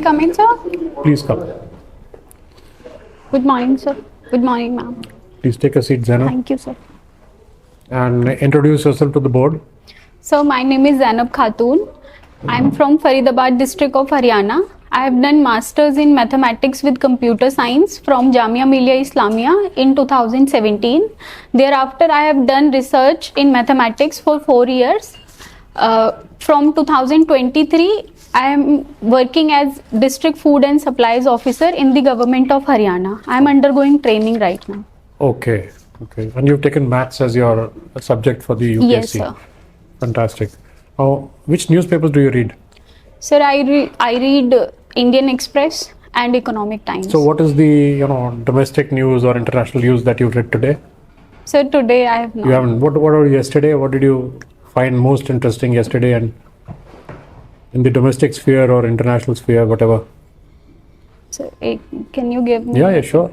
come in, sir? Please come. Good morning, sir. Good morning, ma'am. Please take a seat, Zainab. Thank you, sir. And introduce yourself to the board. So, my name is Zainab Khatun. I'm from Faridabad district of Haryana. I have done Masters in Mathematics with Computer Science from Jamia Millia Islamia in 2017. Thereafter, I have done research in mathematics for 4 years. From 2023, I am working as District Food and Supplies Officer in the government of Haryana. I am undergoing training right now. Okay. And you've taken maths as your subject for the UPSC. Yes, sir. Fantastic. Which newspapers do you read? Sir, I read Indian Express and Economic Times. So what is the domestic news or international news that you've read today? Sir, today I have not. You haven't. What about yesterday? What did you find most interesting yesterday, and in the domestic sphere or international sphere, whatever? So, can you give me? Yeah, sure.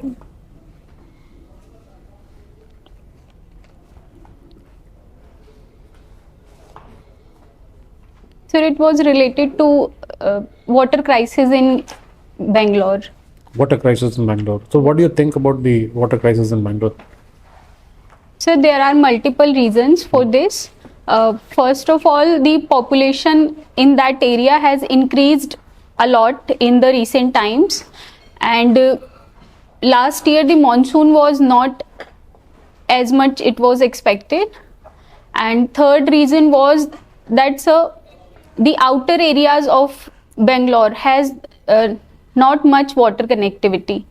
Sir, it was related to water crisis in Bangalore. Water crisis in Bangalore. So what do you think about the water crisis in Bangalore? So there are multiple reasons for this. First of all, the population in that area has increased a lot in the recent times, and last year the monsoon was not as much it was expected. And third reason was that the outer areas of Bangalore has not much water connectivity.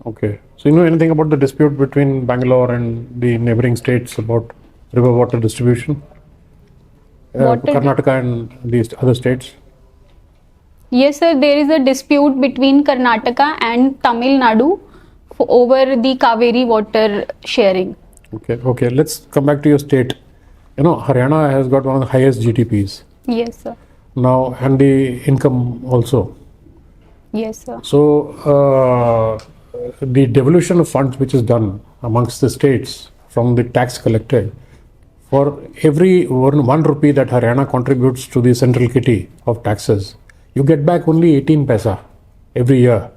Okay. So you know anything about the dispute between Bangalore and the neighboring states about river water distribution? Karnataka and these other states? Yes, sir. There is a dispute between Karnataka and Tamil Nadu over the Kaveri water sharing. Okay. Let's come back to your state. Haryana has got one of the highest GDPs. Yes, sir. Now, and the income also. Yes, sir. So, the devolution of funds which is done amongst the states from the tax collected, for every 1 rupee that Haryana contributes to the central kitty of taxes, you get back only 18 paisa every year.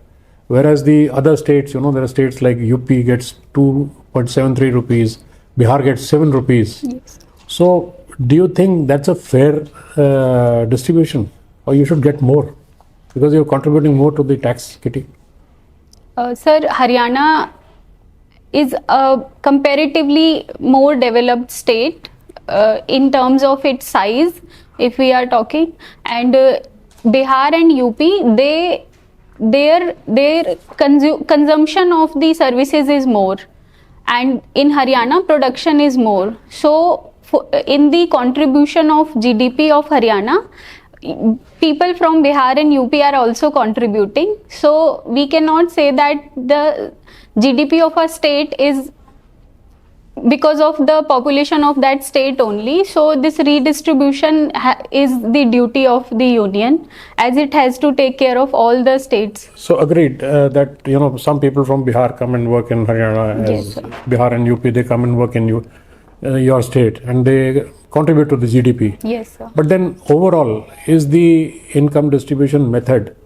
Whereas the other states, there are states like UP gets 2.73 rupees, Bihar gets 7 rupees. Yes. So, do you think that's a fair distribution, or you should get more because you're contributing more to the tax kitty? Sir, Haryana is a comparatively more developed state in terms of its size, if we are talking, and Bihar and UP, their consumption of the services is more, and in Haryana production is more. So in the contribution of GDP of Haryana, people from Bihar and UP are also contributing. So we cannot say that the GDP of a state is because of the population of that state only. So this redistribution is the duty of the union, as it has to take care of all the states. So agreed that some people from Bihar come and work in Haryana, Yes, sir. Bihar and UP, they come and work in your state, and they contribute to the GDP. Yes, sir. But then overall, is the income distribution method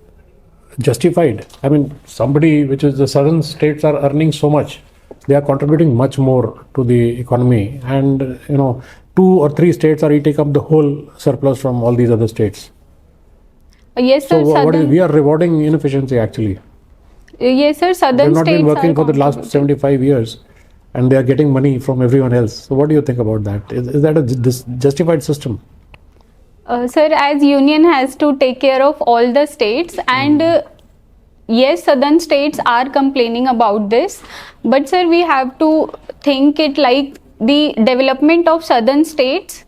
justified? I mean, somebody which is the southern states are earning so much, they are contributing much more to the economy, and 2 or 3 states are eating up the whole surplus from all these other states. Yes, sir. So we are rewarding inefficiency actually. Yes, sir. Southern They've not states been working are for the last 75 years, and they are getting money from everyone else. So what do you think about that? Is that a justified system? Sir, as union has to take care of all the states, and yes, southern states are complaining about this, but sir, we have to think it like the development of southern states.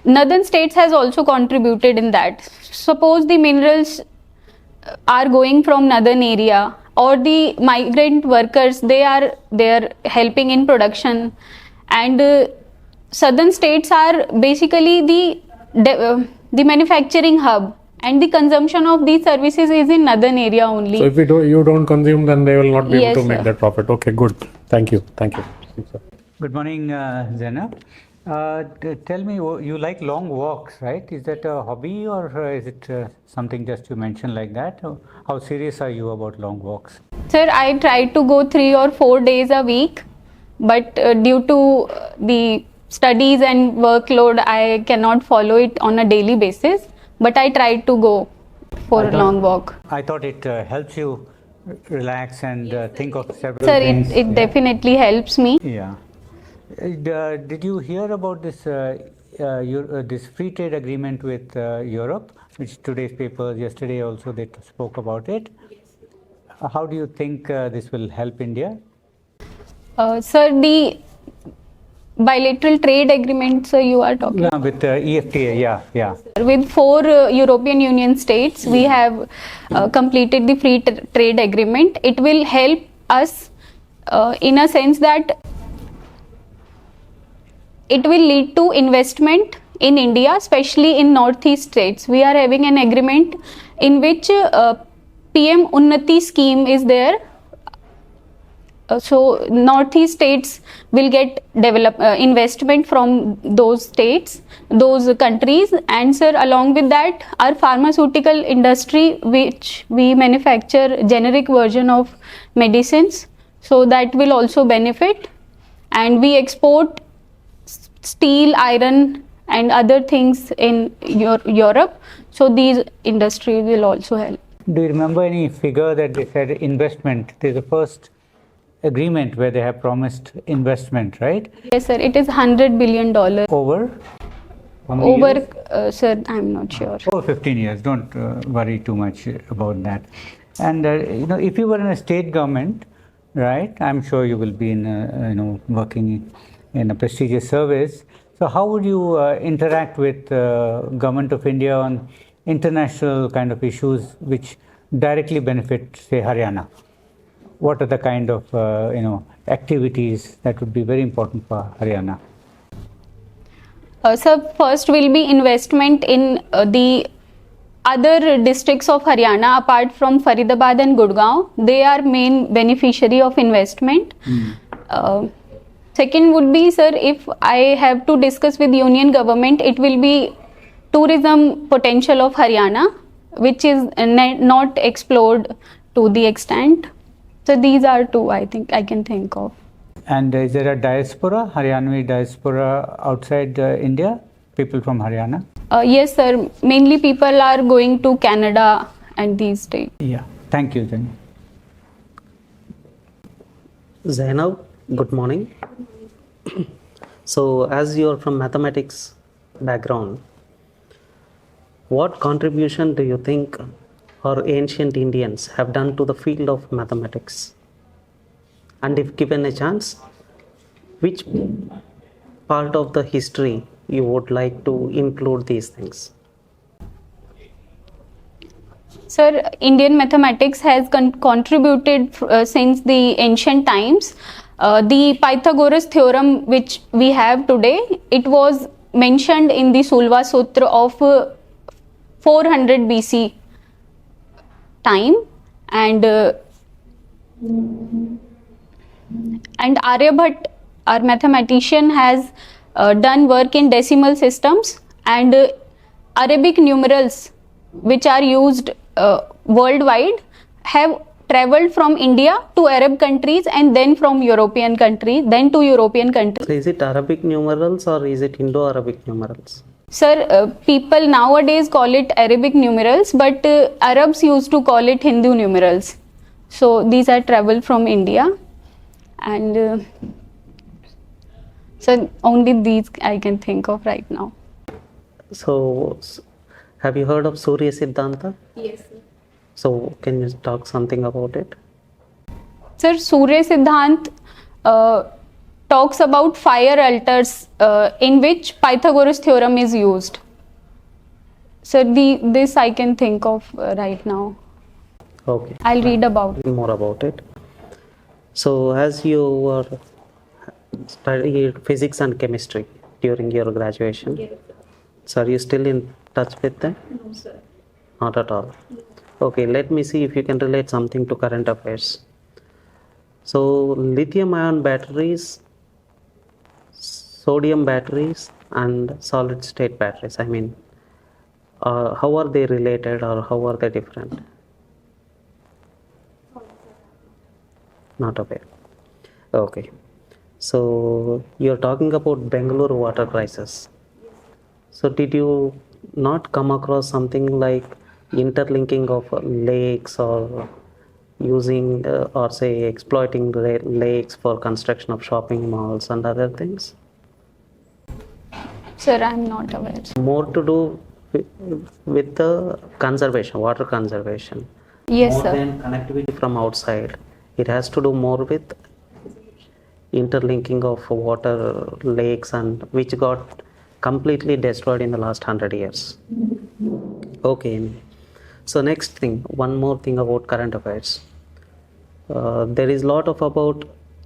Northern states has also contributed in that. Suppose the minerals are going from northern area, or the migrant workers, they are helping in production, and southern states are basically the manufacturing hub, and the consumption of these services is in northern area only. So if you don't consume, then they will not be able to make sir. that profit. Okay, good. Thank you. Good morning, Zainab. Tell me, you like long walks, right? Is that a hobby or is it something just you mentioned like that? How serious are you about long walks? Sir, I try to go 3 or 4 days a week, but due to the studies and workload, I cannot follow it on a daily basis. But I try to go for a long walk. I thought it helps you relax and think of several Sir, things. it Yeah. definitely helps me. Yeah. Did you hear about this this free trade agreement with Europe, which today's papers yesterday also they spoke about it? How do you think this will help India? Sir, the bilateral trade agreement, sir, you are talking With EFTA, yeah. with 4 European Union states, we have completed the free trade agreement. It will help us in a sense that it will lead to investment in India, especially in northeast states. We are having an agreement in which PM Unnati scheme is there. So northeast states will get investment from those states, those countries, and sir, along with that, our pharmaceutical industry, which we manufacture generic version of medicines, so that will also benefit, and we export steel, iron, and other things in Europe. So these industries will also help. Do you remember any figure that they said investment? It is the first agreement where they have promised investment, right? Yes, sir. It is $100 billion. Over? How many years? Sir, I'm not sure. Over 15 years. Don't worry too much about that. And if you were in a state government, right? I'm sure you will be in working in a prestigious service. So how would you interact with government of India on international kind of issues which directly benefit, say, Haryana? What are the kind of activities that would be very important for Haryana? So first will be investment in the other districts of Haryana apart from Faridabad and Gurgaon. They are main beneficiary of investment. Second would be, sir, if I have to discuss with union government, it will be tourism potential of Haryana, which is not explored to the extent. So these are two I think I can think of. And is there a diaspora, Haryanvi diaspora outside India, people from Haryana? Yes, sir. Mainly people are going to Canada and these states. Yeah. Thank you, Zainab. Zainab, good morning. So, as you are from mathematics background, what contribution do you think our ancient Indians have done to the field of mathematics? And if given a chance, which part of the history you would like to include these things? Sir, Indian mathematics has contributed since the ancient times. The Pythagoras theorem which we have today, it was mentioned in the Sulva Sutra of 400 BC time, and Aryabhat, our mathematician, has done work in decimal systems, and Arabic numerals which are used worldwide have traveled from India to Arab countries and then from European countries, then to European countries. So is it Arabic numerals or is it Indo-Arabic numerals? Sir, people nowadays call it Arabic numerals, but Arabs used to call it Hindu numerals. So these are traveled from India, and so only these I can think of right now. So, have you heard of Surya Siddhanta? Yes, sir. So, can you talk something about it? Sir, Surya Siddhant talks about fire altars in which Pythagoras theorem is used. Sir, this I can think of right now. Okay. I'll read about it. More about it. So, as you were studying physics and chemistry during your graduation, Yes, so are you still in touch with them? no, sir. Not at all. Okay, let me see if you can relate something to current affairs. So, lithium ion batteries sodium batteries and solid state batteries? I mean, how are they related or how are they different? Not aware. Okay. So you're talking about Bengaluru water crisis. So did you not come across something like interlinking of lakes or using or say exploiting lakes for construction of shopping malls and other things? Sir, I'm not aware. More to do with the conservation, water conservation. Yes, More sir. than connectivity from outside. It has to do more with interlinking of water lakes and which got completely destroyed in the last 100 years. Okay. So next thing, one more thing about current affairs. There is a lot of about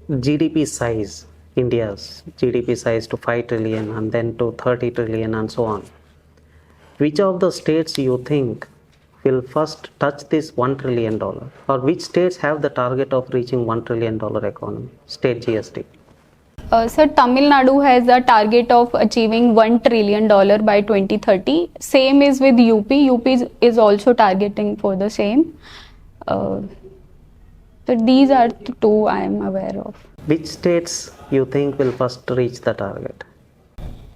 GDP size, India's GDP size to 5 trillion and then to 30 trillion and so on. Which of the states you think will first touch this $1 trillion? Or which states have the target of reaching $1 trillion economy, state GST? Sir, Tamil Nadu has a target of achieving $1 trillion by 2030. Same is with UP. UP is also targeting for the same. So these are the two I am aware of. Which states you think will first reach the target?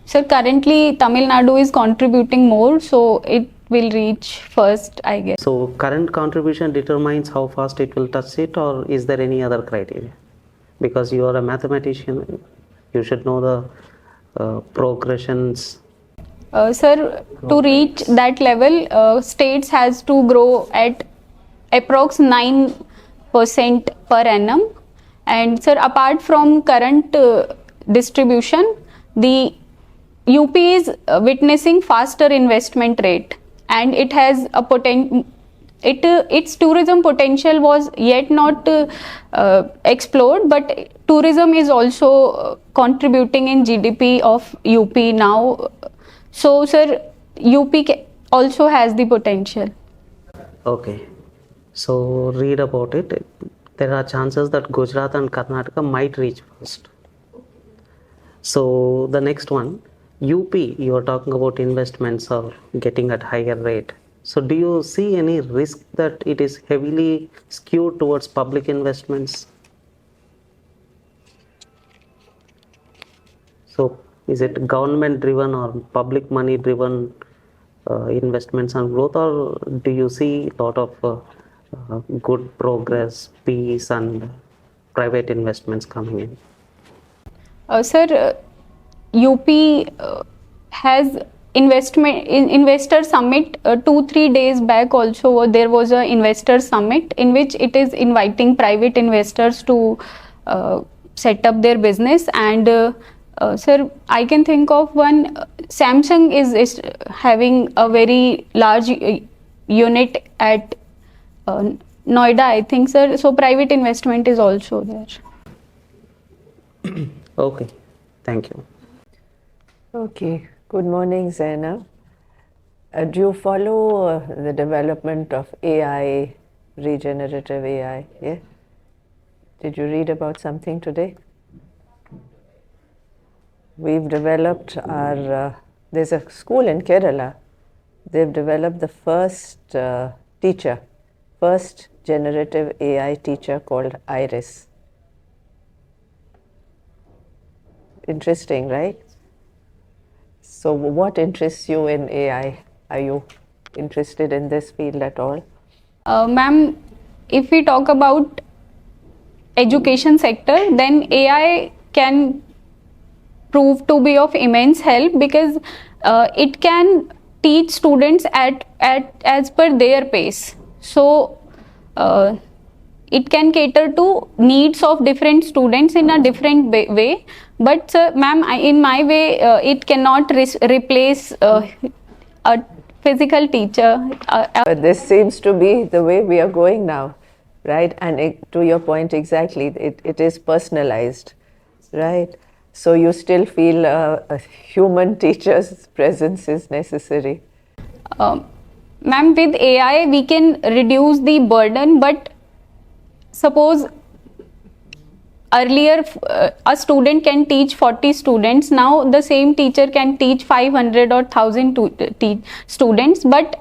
Sir, currently Tamil Nadu is contributing more, so it will reach first, I guess. So current contribution determines how fast it will touch it, or is there any other criteria? Because you are a mathematician, you should know the progressions. Sir, to reach that level, states has to grow at approx 9% per annum. And sir, apart from current distribution, the UP is witnessing faster investment rate, and it has a its tourism potential was yet not explored, but tourism is also contributing in GDP of UP now. So sir, UP also has the potential. Okay, so read about it. There are chances that Gujarat and Karnataka might reach first. So the next one, UP, you are talking about investments are getting at higher rate. So do you see any risk that it is heavily skewed towards public investments? So is it government driven or public money driven investments and growth, or do you see a lot of good progress, peace and private investments coming in? Sir, UP has investor summit 2-3 days back. Also there was a investor summit in which it is inviting private investors to set up their business. And sir, I can think of one. Samsung is having a very large unit at Noida, I think, sir. So private investment is also there. Okay, thank you. Okay, good morning, Zainab. Do you follow the development of AI, regenerative AI? Yeah? Did you read about something today? We've developed our, there's a school in Kerala, they've developed the first first generative AI teacher called Iris. Interesting, right? So what interests you in AI? Are you interested in this field at all? Ma'am, if we talk about education sector, then AI can prove to be of immense help, because it can teach students at as per their pace. So it can cater to needs of different students in a different way. But ma'am, in my way, it cannot replace a physical teacher. But this seems to be the way we are going now, right? And to your point exactly, it is personalized, right? So you still feel a human teacher's presence is necessary. Ma'am, with AI, we can reduce the burden, but suppose earlier a student can teach 40 students. Now the same teacher can teach 500 or 1000 students, but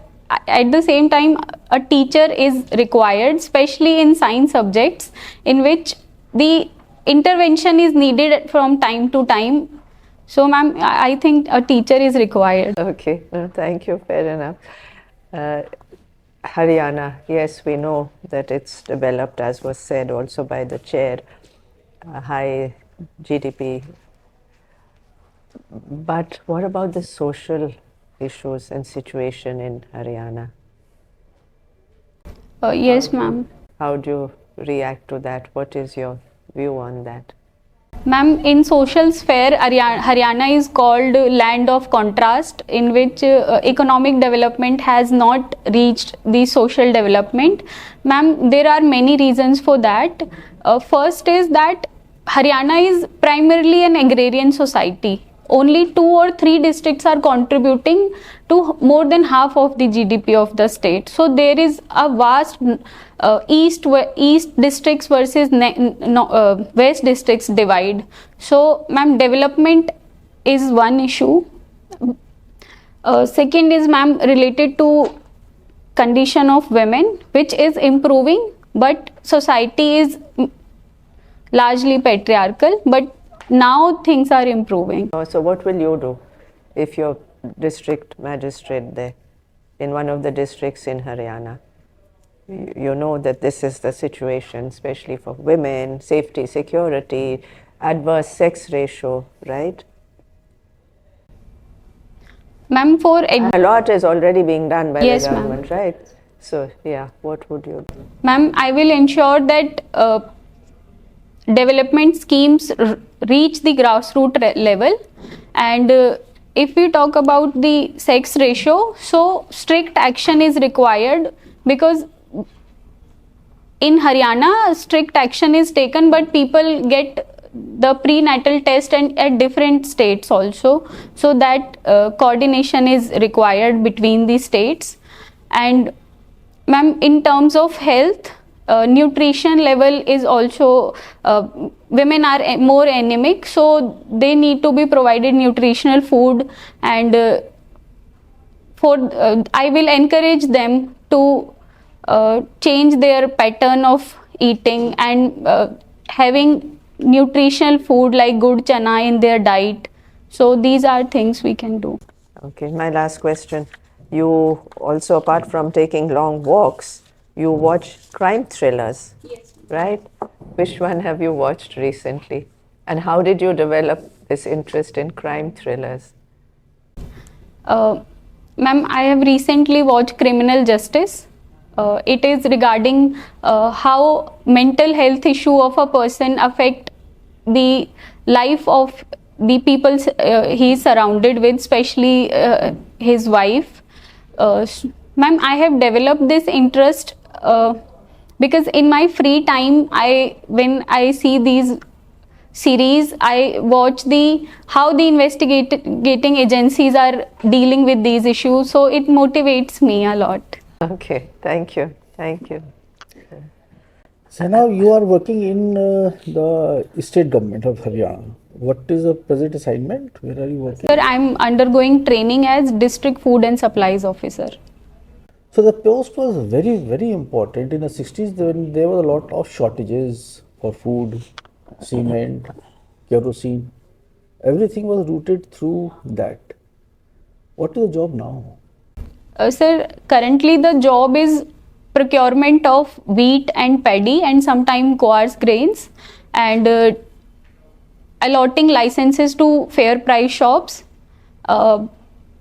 at the same time a teacher is required, especially in science subjects in which the intervention is needed from time to time. So ma'am, I think a teacher is required. Okay, no, thank you, fair enough. Haryana, yes, we know that it's developed, as was said also by the chair, high GDP. But what about the social issues and situation in Haryana? Yes ma'am. How do you react to that? What is your view on that? Ma'am, in social sphere, Haryana is called land of contrast, in which economic development has not reached the social development. Ma'am, there are many reasons for that. First is that Haryana is primarily an agrarian society. Only 2 or 3 districts are contributing to more than half of the GDP of the state. So there is a vast east districts versus west districts divide. So ma'am, development is one issue. Second is ma'am, related to condition of women, which is improving, but society is largely patriarchal, but now things are improving. So what will you do if you're district magistrate there in one of the districts in Haryana? You know that this is the situation, especially for women, safety, security, adverse sex ratio, right? Ma'am, A lot is already being done by Yes, the ma'am. government, right? So, yeah, what would you do? Ma'am, I will ensure that development schemes reach the grassroots level, and if we talk about the sex ratio, so strict action is required, because in Haryana strict action is taken, but people get the prenatal test and at different states also, so that coordination is required between the states. And ma'am, in terms of health, nutrition level is also, women are more anemic, so they need to be provided nutritional food, and I will encourage them to change their pattern of eating and having nutritional food like good chana in their diet. So these are things we can do. Okay, my last question. You also, apart from taking long walks, you watch crime thrillers, Yes. right? Which one have you watched recently? And how did you develop this interest in crime thrillers? Ma'am, I have recently watched Criminal Justice. It is regarding how mental health issue of a person affect the life of the people he is surrounded with, especially his wife. Ma'am, I have developed this interest because in my free time, when I see these series, I watch how the investigating agencies are dealing with these issues. So it motivates me a lot. Okay, thank you. Thank you. So now you are working in the state government of Haryana. What is the present assignment? Where are you working? Sir, I'm undergoing training as District Food and Supplies Officer. So the post was very, very important. In the 60s, when there was a lot of shortages for food, cement, kerosene. Everything was routed through that. What is the job now? Sir, currently the job is procurement of wheat and paddy and sometimes coarse grains, and allotting licenses to fair price shops,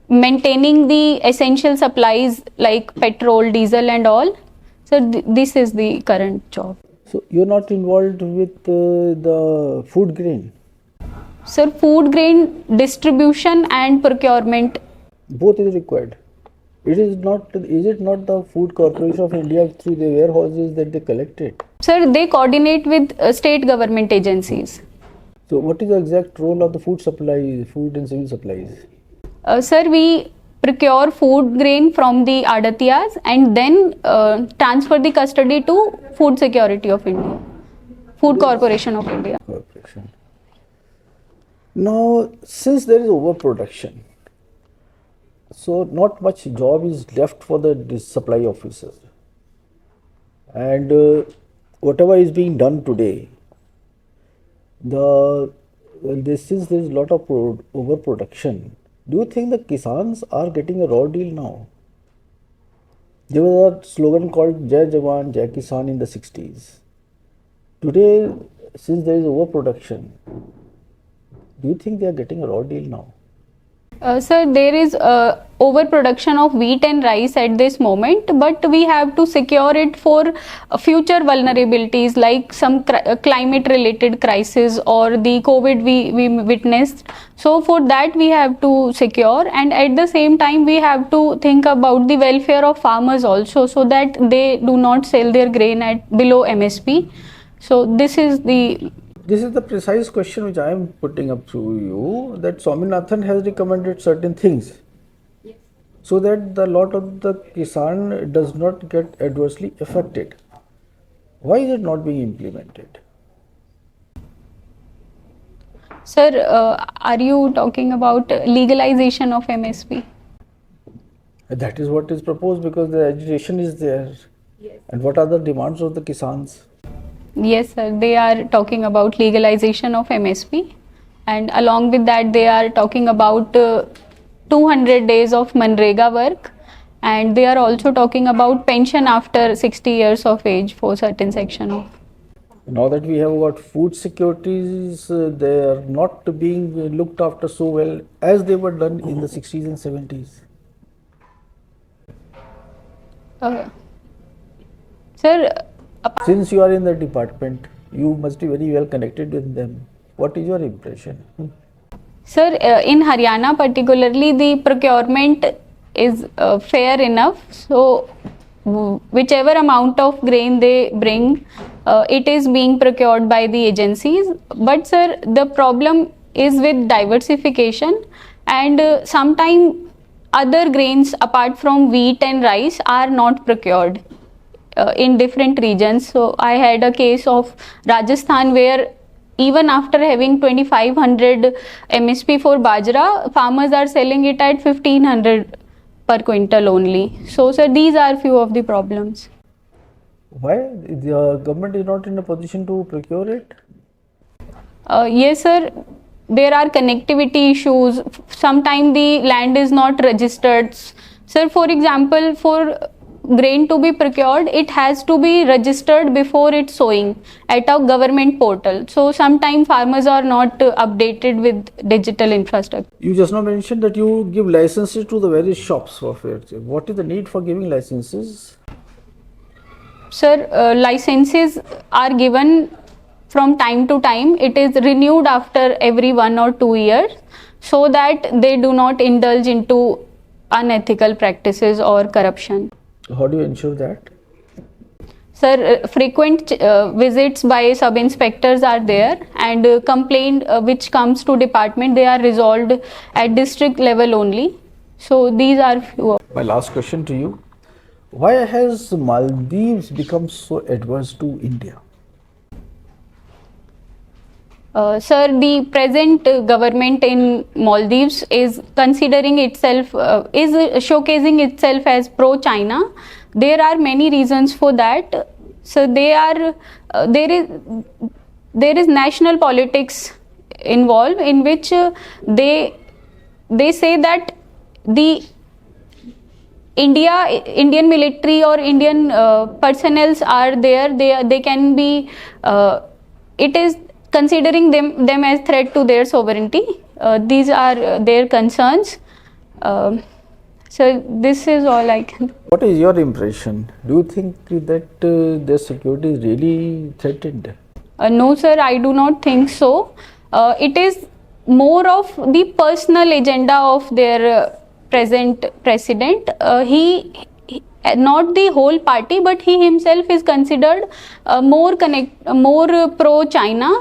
maintaining the essential supplies like petrol, diesel and all. So this is the current job. So you're not involved with the food grain? Sir, food grain distribution and procurement. Both is required. Is it not the Food Corporation of India through the warehouses that they collect it? Sir, they coordinate with state government agencies. So what is the exact role of the food and civil supplies? Sir, we procure food grain from the Adatiyas and then transfer the custody to Food Security of India, Food Corporation of India. operation. Now, since there is overproduction, so not much job is left for the supply officers, and whatever is being done today, since there is a lot of overproduction, do you think the Kisans are getting a raw deal now? There was a slogan called Jai Jawan, Jai Kisan in the 60s. Today, since there is overproduction, do you think they are getting a raw deal now? Sir, there is overproduction of wheat and rice at this moment, but we have to secure it for future vulnerabilities like some climate related crisis or the COVID we witnessed. So for that we have to secure, and at the same time we have to think about the welfare of farmers also, so that they do not sell their grain at below MSP. So this is the precise question which I am putting up to you, that Swaminathan has recommended certain things, so that the lot of the Kisan does not get adversely affected. Why is it not being implemented? Sir, are you talking about legalization of MSP? That is what is proposed, because the agitation is there. Yes. And what are the demands of the Kisans? Yes, sir. They are talking about legalization of MSP, and along with that they are talking about 200 days of Manrega work, and they are also talking about pension after 60 years of age for certain section of. Now that we have got food securities, they are not being looked after so well as they were done in the 60s and 70s. Sir, since you are in the department, you must be very well connected with them. What is your impression? Sir, in Haryana particularly, the procurement is fair enough. So, whichever amount of grain they bring, it is being procured by the agencies. But sir, the problem is with diversification, and sometimes other grains apart from wheat and rice are not procured in different regions. So I had a case of Rajasthan where even after having 2500 MSP for bajra, farmers are selling it at 1500 per quintal only. So sir, these are few of the problems. Why the government is not in a position to procure it? Yes sir, there are connectivity issues. Sometimes the land is not registered. Sir, for example, for grain to be procured, it has to be registered before it's sowing at a government portal. So sometimes farmers are not updated with digital infrastructure. You just now mentioned that you give licenses to the various shops for fair trade. What is the need for giving licenses? Sir, licenses are given from time to time. It is renewed after every 1 or 2 years, so that they do not indulge into unethical practices or corruption. How do you ensure that? Sir, frequent visits by sub-inspectors are there, and complaint which comes to department, they are resolved at district level only. So these are few. My last question to you. Why has Maldives become so adverse to India? Sir, the present government in Maldives is considering itself, is showcasing itself as pro-China. There are many reasons for that. So there is national politics involved, in which they say that the Indian military or Indian personnels are there. They can be. It is considering them as threat to their sovereignty. These are their concerns. So this is all I can. What is your impression? Do you think that their security is really threatened? No sir, I do not think so. It is more of the personal agenda of their present president. He not the whole party, but he himself is considered more pro-China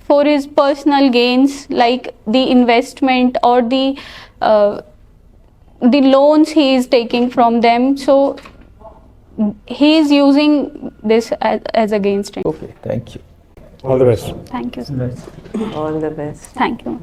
for his personal gains, like the investment or the loans he is taking from them. So he is using this as against him. Okay, thank you. All the best. Thank you, sir. That's- All the best. Thank you.